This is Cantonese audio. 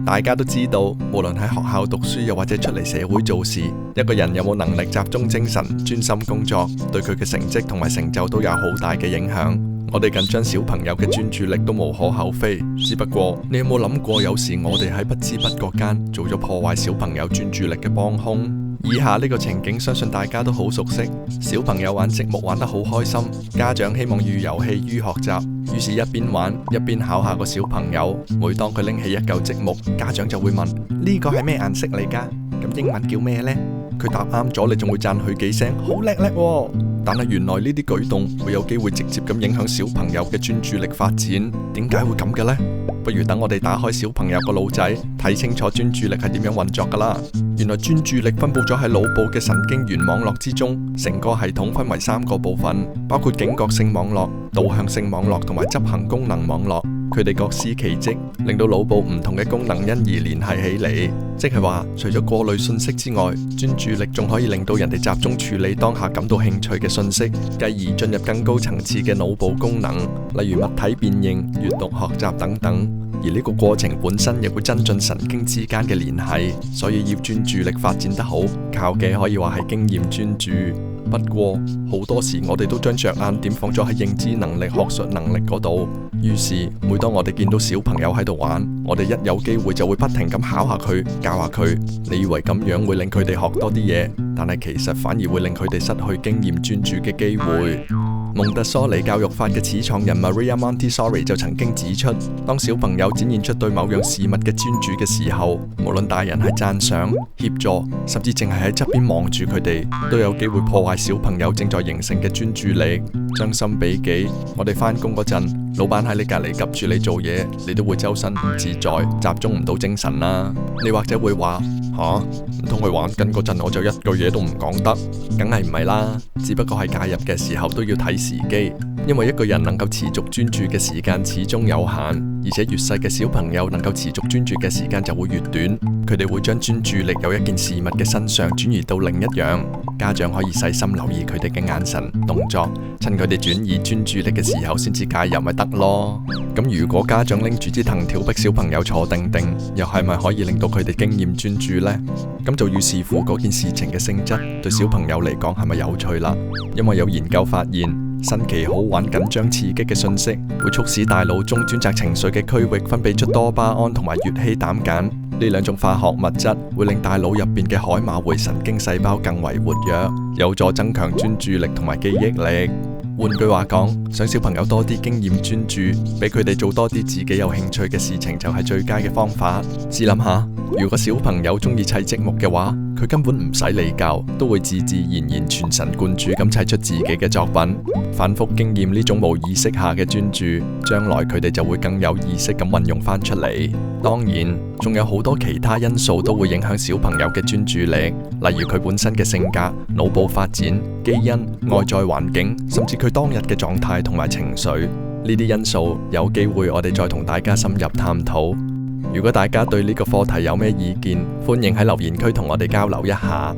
大家都知道，無論喺學校讀書又或者出嚟社會做事，一個人有冇能力集中精神、專心工作，對佢嘅成績同埋成就都有好大嘅影響。我哋緊張小朋友嘅專注力都無可厚非，只不過你有冇諗過，有時我哋喺不知不覺間做咗破壞小朋友專注力嘅幫兇？以下呢個情景相信大家都好熟悉，小朋友玩積木玩得好開心，家長希望寓遊戲於學習，於是一邊玩一邊考下個小朋友。每當佢拎起一嚿積木，家長就會問：呢個係咩顏色嚟㗎？咁英文叫咩呢？佢答啱咗，你仲會讚佢幾聲，好叻叻喎！但係原來呢啲舉動會有機會直接咁影響小朋友嘅專注力發展。點解會咁嘅呢？不如等我哋打開小朋友個腦仔，睇清楚專注力係點樣運作㗎啦。原來專注力分佈咗喺腦部嘅神經元網絡之中，成個系統分為3個部分，包括警覺性網絡、導向性網絡同埋執行功能網絡。佢哋各司其職，令到腦部唔同嘅功能因而聯繫起嚟。即係話，除咗過濾信息之外，專注力仲可以令到人哋集中處理當下感到興趣嘅信息，繼而進入更高層次嘅腦部功能，例如物體辨認、閱讀、學習等等。而呢個過程本身亦會增進神經之間嘅聯繫，所以要專注力發展得好，靠嘅可以話係經驗專注。不過好多時我哋都將着眼點放咗喺認知能力、學術能力嗰度，於是每當我哋見到小朋友喺度玩，我哋一有機會就會不停咁考下佢、教下佢。你以為咁樣會令佢哋學多啲嘢，但係其實反而會令佢哋失去經驗專注嘅機會。蒙特梭利教育法嘅始創人 Maria Montessori 就曾經指出，當小朋友展現出對某樣事物嘅專注嘅時候，無論大人係讚賞、協助，甚至淨係喺側邊望住佢哋，都有機會破壞小朋友正在形成嘅專注力。將心比己，我哋返工嗰陣，老闆喺你隔籬急住你做嘢，你都會周身唔自在，集中唔到精神啦。你或者會話：唔通佢玩緊嗰陣我就一句嘢都唔講得？梗係唔係啦，只不過係介入嘅時候都要睇時機，因為一個人能夠持續專注嘅時間始終有限，而且越細嘅小朋友能夠持續專注嘅時間就會越短。佢哋會將專注力由一件事物嘅身上轉移到另一樣。家長可以細心留意佢哋嘅眼神、動作，趁佢哋轉移專注力嘅時候先至介入咪得咯。咁如果家長拎住支藤條逼小朋友坐定定，又係咪可以令到佢哋經驗專注呢？咁就要視乎嗰件事情嘅性質，對小朋友嚟講係咪有趣啦。因為有研究發現，新奇好玩、緊張刺激嘅信息會促使大腦中專責情緒嘅區域分泌出多巴胺同埋乙醯膽鹼，呢兩種化學物質會令大腦入邊嘅海馬回神經細胞更為活躍，有助增強專注力同埋記憶力。換句話講，想小朋友多啲經驗專注，俾佢哋做多啲自己有興趣嘅事情，就係最佳嘅方法。試諗下，如果小朋友中意砌積木嘅話，佢根本唔使你教，都會自自然然全神貫注咁砌出自己嘅作品。反覆經驗呢種無意識下嘅專注，將來佢哋就會更有意識咁運用翻出嚟。當然，仲有好多其他因素都會影響小朋友嘅專注力，例如佢本身嘅性格、腦部發展、基因、外在環境，甚至佢當日嘅狀態同埋情緒。呢啲因素有機會我哋再同大家深入探討。如果大家對呢個課題有咩意見，歡迎喺留言區同我哋交流一下。